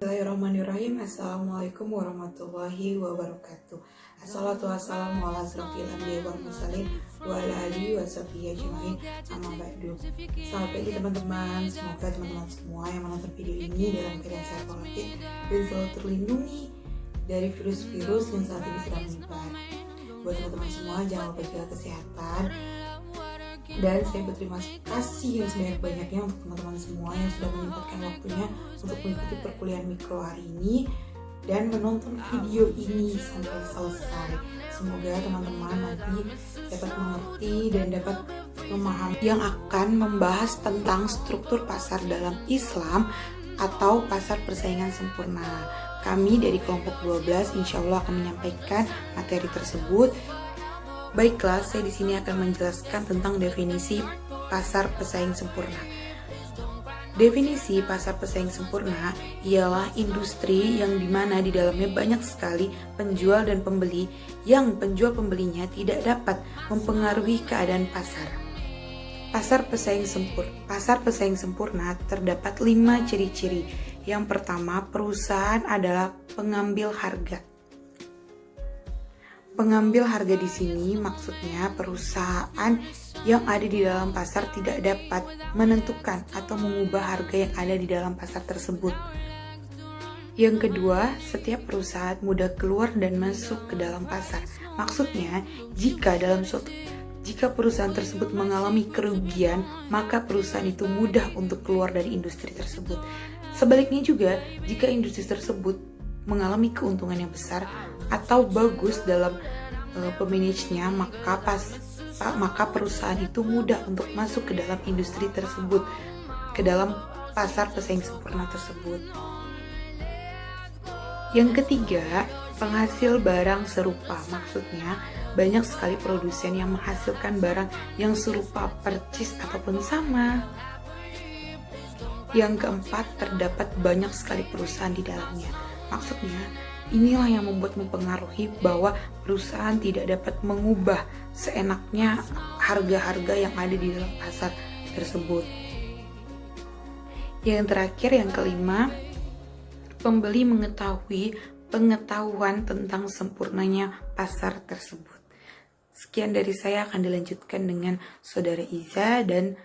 Bismillahirrahmanirrahim. Assalamualaikum warahmatullahi wabarakatuh. Assalatu wassalamu ala asrofil anbiya'i wal mursalin wa ala alihi wa sahbihi ajmain. Amma ba'du. Selamat pagi teman-teman. Semoga teman-teman semua yang menonton video ini dalam keadaan sehat walafiat dan selalu terlindungi dari virus-virus yang saat ini sedang menyebar. Buat teman-teman semua, jangan lupa jaga kesehatan. Dan saya berterima kasih yang sebanyak-banyaknya untuk teman-teman semua yang sudah menyempatkan waktunya untuk mengikuti perkuliahan mikro hari ini dan menonton video ini sampai selesai. Semoga teman-teman nanti dapat mengerti dan dapat memahami yang akan membahas tentang struktur pasar dalam Islam atau pasar persaingan sempurna. Kami dari kelompok 12 insya Allah akan menyampaikan materi tersebut. Baiklah, saya di sini akan menjelaskan tentang definisi pasar pesaing sempurna. Definisi pasar pesaing sempurna ialah industri yang dimana di dalamnya banyak sekali penjual dan pembeli yang penjual pembelinya tidak dapat mempengaruhi keadaan pasar. Pasar pesaing sempurna terdapat 5 ciri-ciri. Yang pertama, perusahaan adalah pengambil harga. Pengambil harga di sini maksudnya perusahaan yang ada di dalam pasar tidak dapat menentukan atau mengubah harga yang ada di dalam pasar tersebut. Yang kedua, setiap perusahaan mudah keluar dan masuk ke dalam pasar. Maksudnya, jika perusahaan tersebut mengalami kerugian, maka perusahaan itu mudah untuk keluar dari industri tersebut. Sebaliknya juga, jika industri tersebut mengalami keuntungan yang besar atau bagus dalam pemanagenya, maka perusahaan itu mudah untuk masuk ke dalam industri tersebut, ke dalam pasar pesaing sempurna tersebut. Yang ketiga, penghasil barang serupa. Maksudnya, banyak sekali produsen yang menghasilkan barang yang serupa, percis ataupun sama. Yang keempat, terdapat banyak sekali perusahaan di dalamnya. Maksudnya, inilah yang mempengaruhi bahwa perusahaan tidak dapat mengubah seenaknya harga-harga yang ada di dalam pasar tersebut. Yang terakhir, yang kelima, pembeli mengetahui pengetahuan tentang sempurnanya pasar tersebut. Sekian dari saya, akan dilanjutkan dengan Saudara Iza dan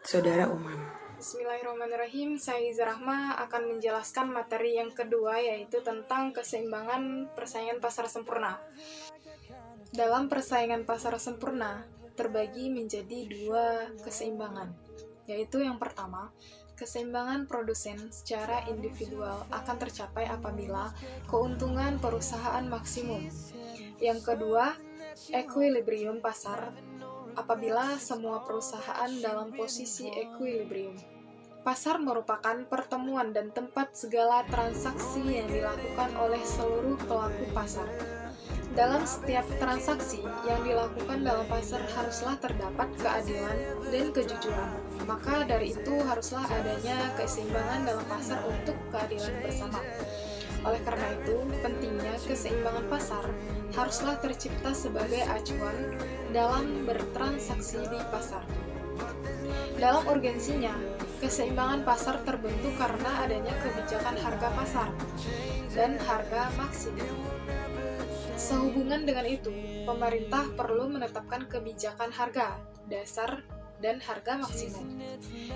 Saudara Umam. Bismillahirrahmanirrahim. Saya Iza Rahma akan menjelaskan materi yang kedua, yaitu tentang keseimbangan persaingan pasar sempurna. Dalam persaingan pasar sempurna terbagi menjadi 2 keseimbangan, yaitu yang pertama, keseimbangan produsen secara individual akan tercapai apabila keuntungan perusahaan maksimum. Yang kedua, equilibrium pasar apabila semua perusahaan dalam posisi equilibrium. Pasar merupakan pertemuan dan tempat segala transaksi yang dilakukan oleh seluruh pelaku pasar. Dalam setiap transaksi yang dilakukan dalam pasar haruslah terdapat keadilan dan kejujuran. Maka dari itu haruslah adanya keseimbangan dalam pasar untuk keadilan bersama. Oleh karena itu, pentingnya keseimbangan pasar haruslah tercipta sebagai acuan dalam bertransaksi di pasar. Dalam urgensinya, keseimbangan pasar terbentuk karena adanya kebijakan harga pasar dan harga maksimum. Sehubungan dengan itu, pemerintah perlu menetapkan kebijakan harga dasar dan harga maksimum.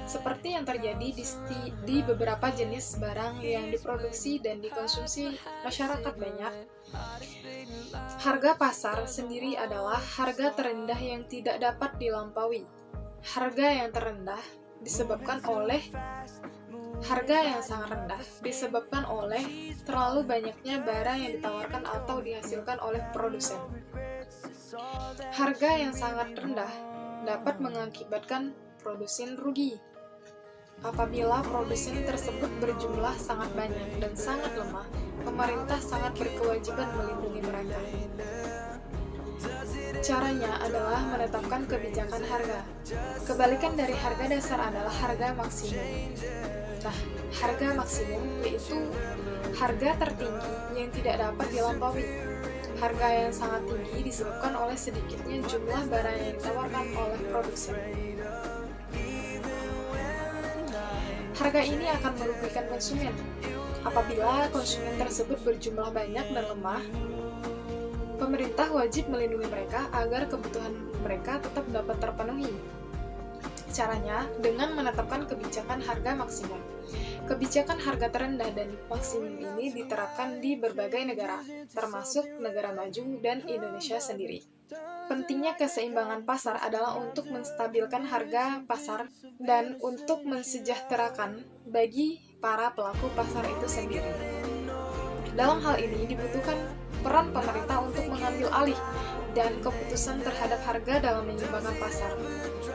Seperti yang terjadi di beberapa jenis barang yang diproduksi dan dikonsumsi masyarakat banyak, harga pasar sendiri adalah harga terendah yang tidak dapat dilampaui. Harga yang terendah disebabkan oleh harga yang sangat rendah disebabkan oleh terlalu banyaknya barang yang ditawarkan atau dihasilkan oleh produsen. Harga yang sangat rendah dapat mengakibatkan produsen rugi. Apabila produsen tersebut berjumlah sangat banyak dan sangat lemah, pemerintah sangat berkewajiban melindungi mereka. Caranya adalah menetapkan kebijakan harga. Kebalikan dari harga dasar adalah harga maksimum. Nah, harga maksimum yaitu harga tertinggi yang tidak dapat dilampaui. Harga yang sangat tinggi disebabkan oleh sedikitnya jumlah barang yang ditawarkan oleh produsen. harga ini akan merugikan konsumen. Apabila konsumen tersebut berjumlah banyak dan lemah, pemerintah wajib melindungi mereka agar kebutuhan mereka tetap dapat terpenuhi. Caranya dengan menetapkan kebijakan harga maksimum. Kebijakan harga terendah dan maksimum ini diterapkan di berbagai negara, termasuk negara maju dan Indonesia sendiri. Pentingnya keseimbangan pasar adalah untuk menstabilkan harga pasar dan untuk mensejahterakan bagi para pelaku pasar itu sendiri. Dalam hal ini dibutuhkan peran pemerintah untuk mengambil alih dan keputusan terhadap harga dalam menyeimbangkan pasar.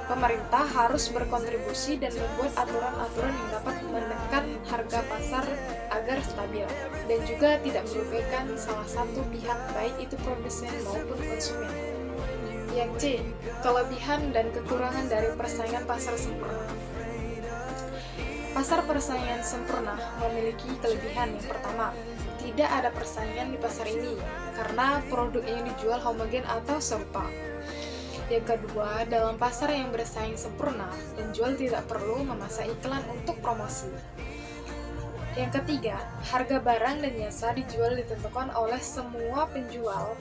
Pemerintah harus berkontribusi dan membuat aturan-aturan yang dapat menekan harga pasar agar stabil dan juga tidak merugikan salah satu pihak, baik itu produsen maupun konsumen. Yang C, kelebihan dan kekurangan dari persaingan pasar sempurna. Pasar persaingan sempurna memiliki kelebihan. Yang pertama, tidak ada persaingan di pasar ini karena produk yang dijual homogen atau serupa. Yang kedua, dalam pasar yang bersaing sempurna, penjual tidak perlu memasang iklan untuk promosi. Yang ketiga, harga barang dan jasa dijual ditentukan oleh semua penjual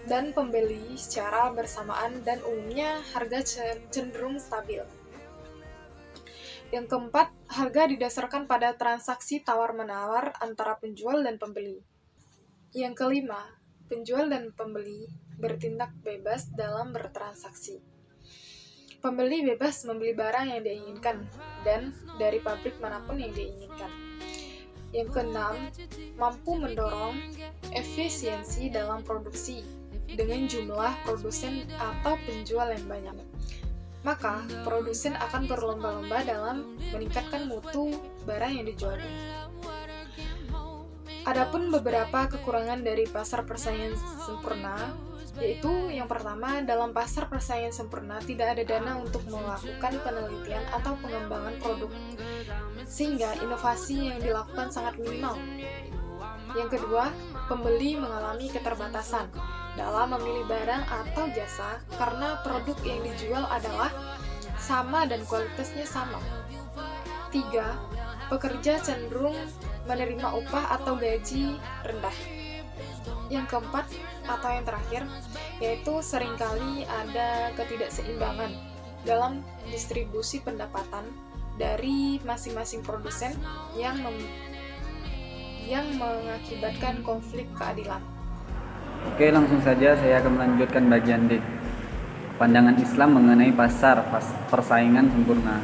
dan pembeli secara bersamaan dan umumnya harga cenderung stabil. Yang keempat, harga didasarkan pada transaksi tawar-menawar antara penjual dan pembeli. Yang kelima, penjual dan pembeli bertindak bebas dalam bertransaksi. Pembeli bebas membeli barang yang diinginkan dan dari pabrik manapun yang diinginkan. Yang keenam, mampu mendorong efisiensi dalam produksi dengan jumlah produsen atau penjual yang banyak. Maka, produsen akan berlomba-lomba dalam meningkatkan mutu barang yang dijual. Adapun beberapa kekurangan dari pasar persaingan sempurna, yaitu yang pertama, dalam pasar persaingan sempurna tidak ada dana untuk melakukan penelitian atau pengembangan produk, sehingga inovasi yang dilakukan sangat minimal. Yang kedua, pembeli mengalami keterbatasan dalam memilih barang atau jasa karena produk yang dijual adalah sama dan kualitasnya sama. 3. Pekerja cenderung menerima upah atau gaji rendah. Yang keempat atau yang terakhir, yaitu seringkali ada ketidakseimbangan dalam distribusi pendapatan dari masing-masing produsen yang mengakibatkan konflik keadilan. Oke, langsung saja saya akan melanjutkan bagian D. Pandangan Islam mengenai pasar persaingan sempurna.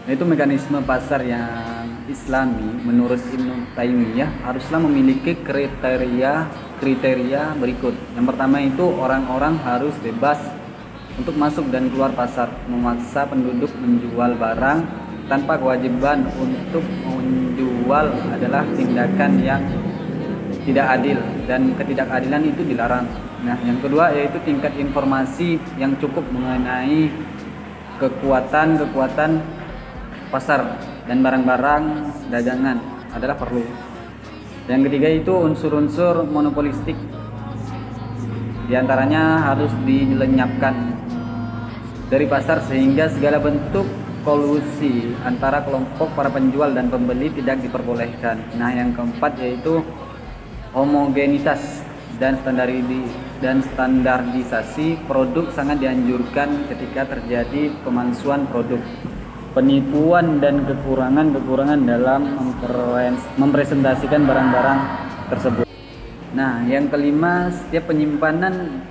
Yaitu mekanisme pasar yang Islami menurut Ibnu Taimiyah haruslah memiliki kriteria berikut. Yang pertama itu orang-orang harus bebas untuk masuk dan keluar pasar. Memaksa penduduk menjual barang tanpa kewajiban untuk menjual adalah tindakan yang tidak adil dan ketidakadilan itu dilarang. Nah, yang kedua yaitu tingkat informasi yang cukup mengenai kekuatan pasar dan barang-barang dagangan adalah perlu. Yang ketiga itu unsur-unsur monopolistik, di antaranya harus dilenyapkan dari pasar sehingga segala bentuk kolusi antara kelompok para penjual dan pembeli tidak diperbolehkan. Nah, yang keempat yaitu homogenitas dan standarisasi produk sangat dianjurkan ketika terjadi pemalsuan produk, penipuan dan kekurangan dalam mempresentasikan barang-barang tersebut. Nah, yang kelima, setiap penyimpanan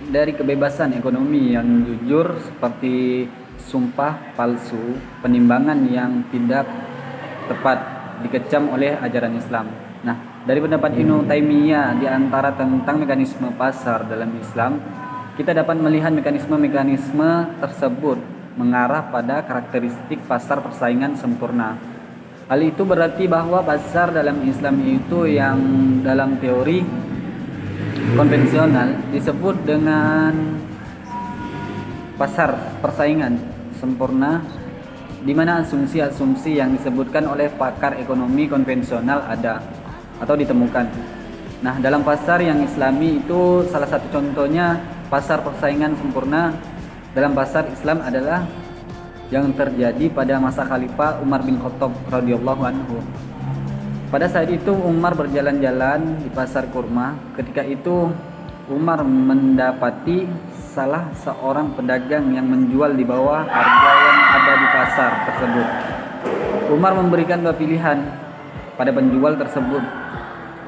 dari kebebasan ekonomi yang jujur seperti sumpah palsu, penimbangan yang tidak tepat dikecam oleh ajaran Islam. Nah, dari pendapat Ibnu Taimiyah di antara tentang mekanisme pasar dalam Islam, kita dapat melihat mekanisme tersebut mengarah pada karakteristik pasar persaingan sempurna. Hal itu berarti bahwa pasar dalam Islam itu yang dalam teori konvensional disebut dengan pasar persaingan sempurna, di mana asumsi-asumsi yang disebutkan oleh pakar ekonomi konvensional ada atau ditemukan. Nah, dalam pasar yang Islami itu salah satu contohnya pasar persaingan sempurna dalam pasar Islam adalah yang terjadi pada masa Khalifah Umar bin Khattab radhiyallahu anhu. Pada saat itu Umar berjalan-jalan di pasar kurma. Ketika itu Umar mendapati salah seorang pedagang yang menjual di bawah harga yang ada di pasar tersebut. Umar memberikan dua pilihan pada penjual tersebut.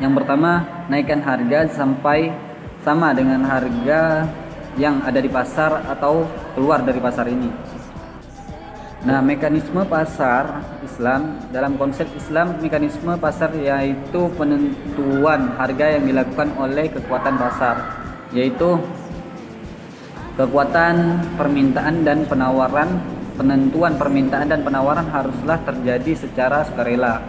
Yang pertama, naikkan harga sampai sama dengan harga yang ada di pasar atau keluar dari pasar ini. Nah, mekanisme pasar Islam, dalam konsep Islam, mekanisme pasar yaitu penentuan harga yang dilakukan oleh kekuatan pasar, yaitu kekuatan permintaan dan penawaran. Penentuan permintaan dan penawaran haruslah terjadi secara sukarela.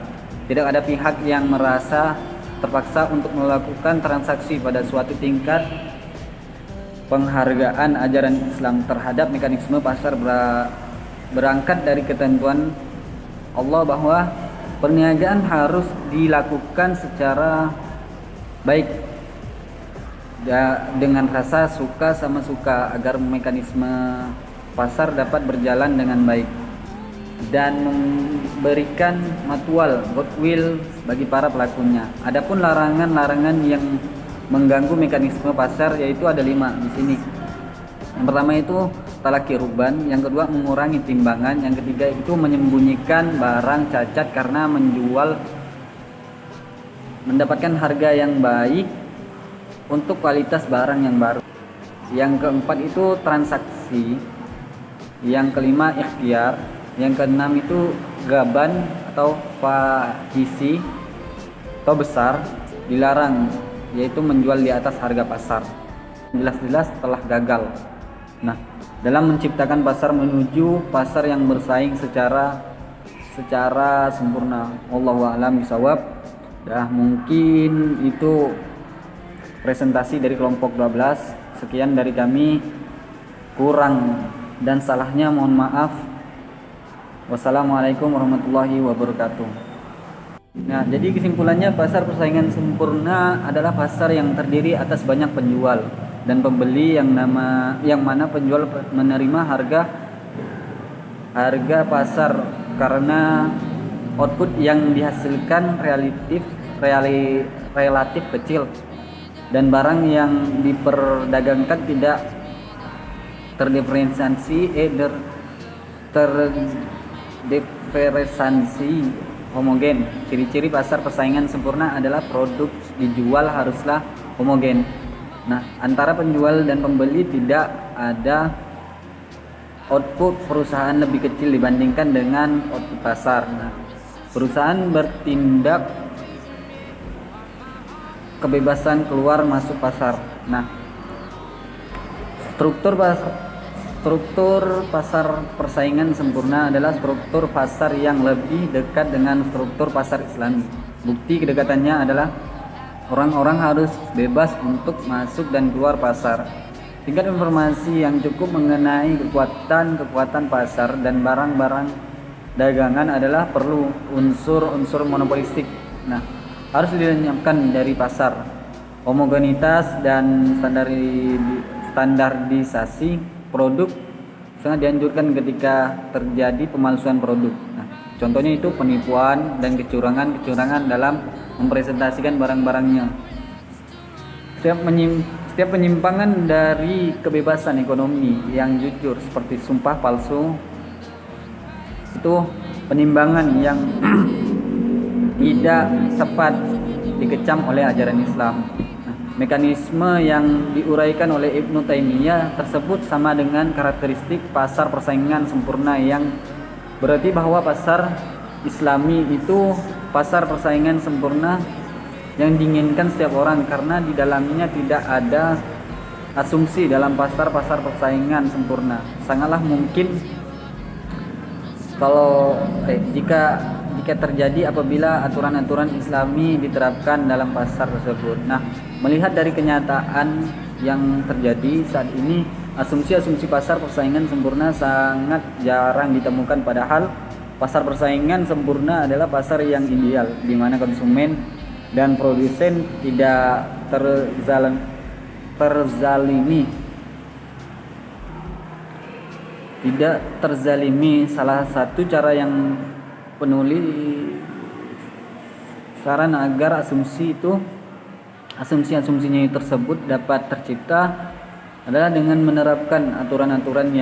Tidak ada pihak yang merasa terpaksa untuk melakukan transaksi. Pada suatu tingkat penghargaan ajaran Islam terhadap mekanisme pasar berangkat dari ketentuan Allah bahwa perniagaan harus dilakukan secara baik dengan rasa suka sama suka agar mekanisme pasar dapat berjalan dengan baik dan memberikan mutual goodwill bagi para pelakunya. Adapun larangan-larangan yang mengganggu mekanisme pasar yaitu ada 5 di sini. Yang pertama itu talaki ruban, yang kedua mengurangi timbangan, yang ketiga itu menyembunyikan barang cacat karena mendapatkan harga yang baik untuk kualitas barang yang baru. Yang keempat itu transaksi, yang kelima ikhtiar, yang keenam itu gaban atau fahisi atau besar, dilarang yaitu menjual di atas harga pasar, jelas-jelas telah gagal. Nah, dalam menciptakan pasar menuju pasar yang bersaing secara sempurna. Wallahu a'lam bishawab. Mungkin itu presentasi dari kelompok 12. Sekian dari kami, kurang dan salahnya mohon maaf. Wassalamualaikum warahmatullahi wabarakatuh. Nah, jadi kesimpulannya pasar persaingan sempurna adalah pasar yang terdiri atas banyak penjual dan pembeli yang mana penjual menerima harga pasar karena output yang dihasilkan relatif kecil dan barang yang diperdagangkan tidak terdiferensiasi homogen. Ciri-ciri pasar persaingan sempurna adalah produk dijual haruslah homogen. Nah, antara penjual dan pembeli tidak ada output perusahaan lebih kecil dibandingkan dengan output pasar. Nah, perusahaan bertindak kebebasan keluar masuk pasar. Nah, struktur pasar persaingan sempurna adalah struktur pasar yang lebih dekat dengan struktur pasar Islami. Bukti kedekatannya adalah orang-orang harus bebas untuk masuk dan keluar pasar. Tingkat informasi yang cukup mengenai kekuatan pasar dan barang-barang dagangan adalah perlu unsur-unsur monopolistik. Nah, harus dilenyapkan dari pasar. Homogenitas dan standarisasi produk sangat dianjurkan ketika terjadi pemalsuan produk. Nah, contohnya itu penipuan dan kecurangan dalam mempresentasikan barang-barangnya. Setiap penyimpangan dari kebebasan ekonomi yang jujur seperti sumpah palsu itu penimbangan yang tidak tepat dikecam oleh ajaran Islam. Mekanisme yang diuraikan oleh Ibnu Taimiyah tersebut sama dengan karakteristik pasar persaingan sempurna, yang berarti bahwa pasar Islami itu pasar persaingan sempurna yang diinginkan setiap orang karena di dalamnya tidak ada asumsi dalam pasar persaingan sempurna. Sangatlah mungkin kalau jika terjadi apabila aturan-aturan Islami diterapkan dalam pasar tersebut. Nah, melihat dari kenyataan yang terjadi saat ini, asumsi-asumsi pasar persaingan sempurna sangat jarang ditemukan, padahal pasar persaingan sempurna adalah pasar yang ideal di mana konsumen dan produsen tidak terzalimi. tidak terzalimi. Salah satu cara yang penulis saran agar asumsinya tersebut dapat tercipta adalah dengan menerapkan aturan-aturan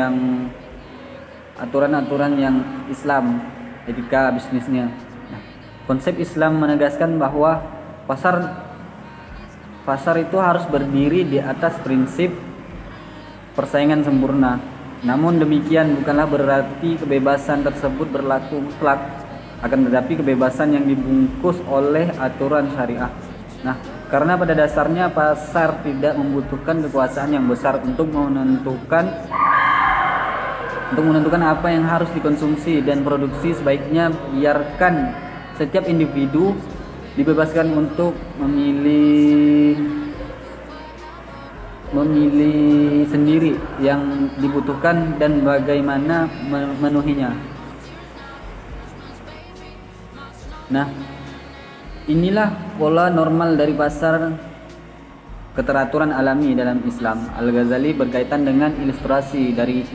yang Islam, etika bisnisnya. Nah, konsep Islam menegaskan bahwa pasar itu harus berdiri di atas prinsip persaingan sempurna. Namun demikian bukanlah berarti kebebasan tersebut berlaku mutlak, akan tetapi kebebasan yang dibungkus oleh aturan syariah. Nah, karena pada dasarnya pasar tidak membutuhkan kekuasaan yang besar untuk menentukan apa yang harus dikonsumsi dan produksi. Sebaiknya biarkan setiap individu dibebaskan untuk memilih sendiri yang dibutuhkan dan bagaimana memenuhinya. Nah, inilah pola normal dari pasar keteraturan alami dalam Islam. Al-Ghazali berkaitan dengan ilustrasi dari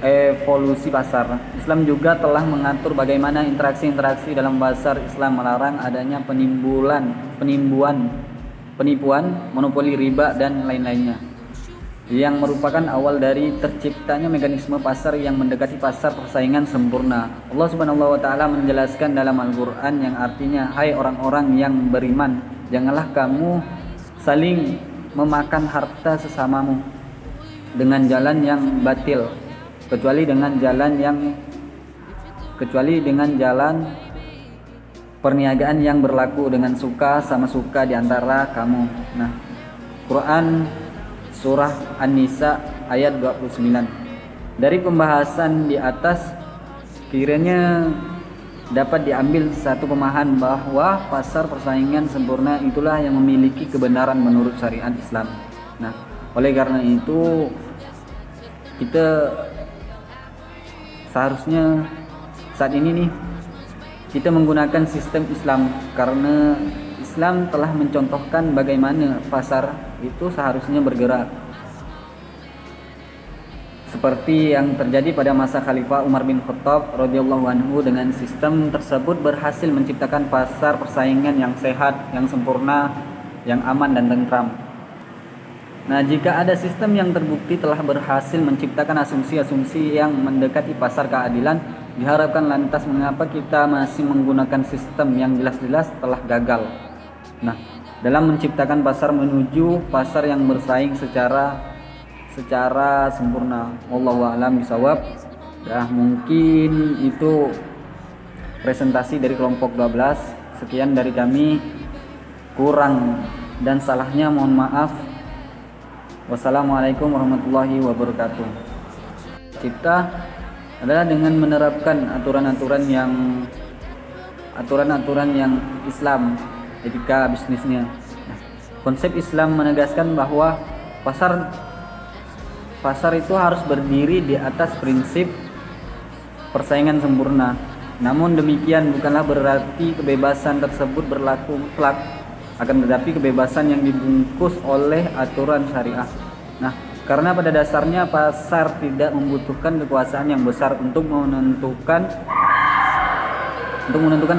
evolusi pasar. Islam juga telah mengatur bagaimana interaksi-interaksi dalam pasar. Islam melarang adanya penipuan, monopoli riba dan lain-lainnya, yang merupakan awal dari terciptanya mekanisme pasar yang mendekati pasar persaingan sempurna. Allah Subhanahu wa taala menjelaskan dalam Al-Qur'an yang artinya, hai orang-orang yang beriman, janganlah kamu saling memakan harta sesamamu dengan jalan yang batil, kecuali dengan jalan perniagaan yang berlaku dengan suka sama suka di antara kamu. Nah, Quran Surah An-Nisa ayat 29. Dari pembahasan di atas kiranya dapat diambil satu pemahaman bahwa pasar persaingan sempurna itulah yang memiliki kebenaran menurut syariat Islam. Nah, oleh karena itu kita seharusnya saat ini nih kita menggunakan sistem Islam, karena Islam telah mencontohkan bagaimana pasar itu seharusnya bergerak, seperti yang terjadi pada masa Khalifah Umar bin Khattab radhiyallahu anhu. Dengan sistem tersebut berhasil menciptakan pasar persaingan yang sehat, yang sempurna, yang aman dan tentram. Nah, jika ada sistem yang terbukti telah berhasil menciptakan asumsi-asumsi yang mendekati pasar keadilan, diharapkan lantas mengapa kita masih menggunakan sistem yang jelas-jelas telah gagal. Nah, dalam menciptakan pasar menuju pasar yang bersaing secara sempurna. Wallahu a'lam bishawab. Ya, mungkin itu presentasi dari kelompok 12. Sekian dari kami. Kurang dan salahnya mohon maaf. Wassalamualaikum warahmatullahi wabarakatuh. Cipta adalah dengan menerapkan aturan-aturan yang Islam, etika bisnisnya. Nah, konsep Islam menegaskan bahwa pasar itu harus berdiri di atas prinsip persaingan sempurna. Namun demikian bukanlah berarti kebebasan tersebut berlaku mutlak, akan tetapi kebebasan yang dibungkus oleh aturan syariah. Nah, karena pada dasarnya pasar tidak membutuhkan kekuasaan yang besar untuk menentukan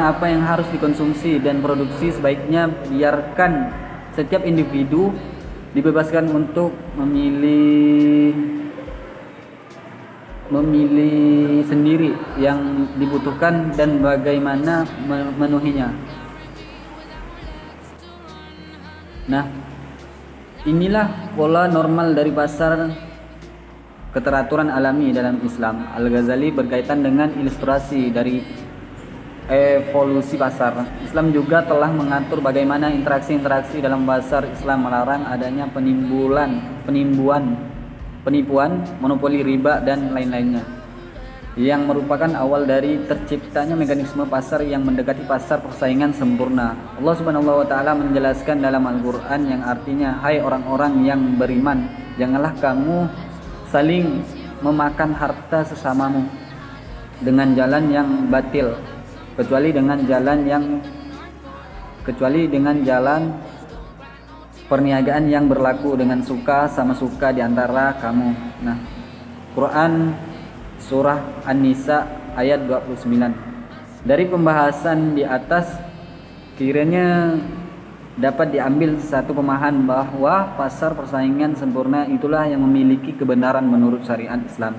apa yang harus dikonsumsi dan produksi. Sebaiknya biarkan setiap individu dibebaskan untuk memilih sendiri yang dibutuhkan dan bagaimana memenuhinya. Nah, inilah pola normal dari pasar keteraturan alami dalam Islam. Al-Ghazali berkaitan dengan ilustrasi dari evolusi pasar. Islam juga telah mengatur bagaimana interaksi-interaksi dalam pasar. Islam melarang adanya penipuan, monopoli riba dan lain-lainnya, yang merupakan awal dari terciptanya mekanisme pasar yang mendekati pasar persaingan sempurna. Allah Subhanahu wa taala menjelaskan dalam Al-Qur'an yang artinya, hai orang-orang yang beriman, janganlah kamu saling memakan harta sesamamu dengan jalan yang batil, kecuali dengan jalan perniagaan yang berlaku dengan suka sama suka di antara kamu. Nah, Quran surah An-Nisa ayat 29. Dari pembahasan di atas kiranya dapat diambil satu pemahaman bahwa pasar persaingan sempurna itulah yang memiliki kebenaran menurut syariat Islam.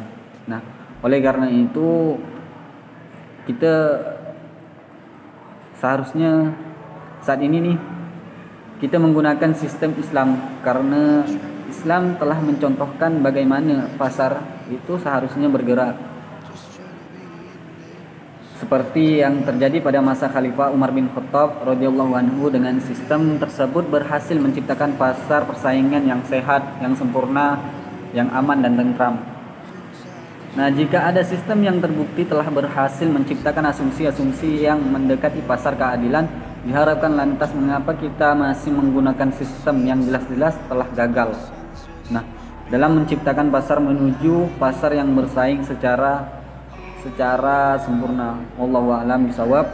Nah, oleh karena itu kita seharusnya saat ini nih kita menggunakan sistem Islam, karena Islam telah mencontohkan bagaimana pasar itu seharusnya bergerak. Seperti yang terjadi pada masa Khalifah Umar bin Khattab radhiyallahu anhu, dengan sistem tersebut berhasil menciptakan pasar persaingan yang sehat, yang sempurna, yang aman dan tentram. Nah, jika ada sistem yang terbukti telah berhasil menciptakan asumsi-asumsi yang mendekati pasar keadilan, diharapkan lantas mengapa kita masih menggunakan sistem yang jelas-jelas telah gagal. Nah, dalam menciptakan pasar menuju pasar yang bersaing secara sempurna. Wallahu a'lam bishawab.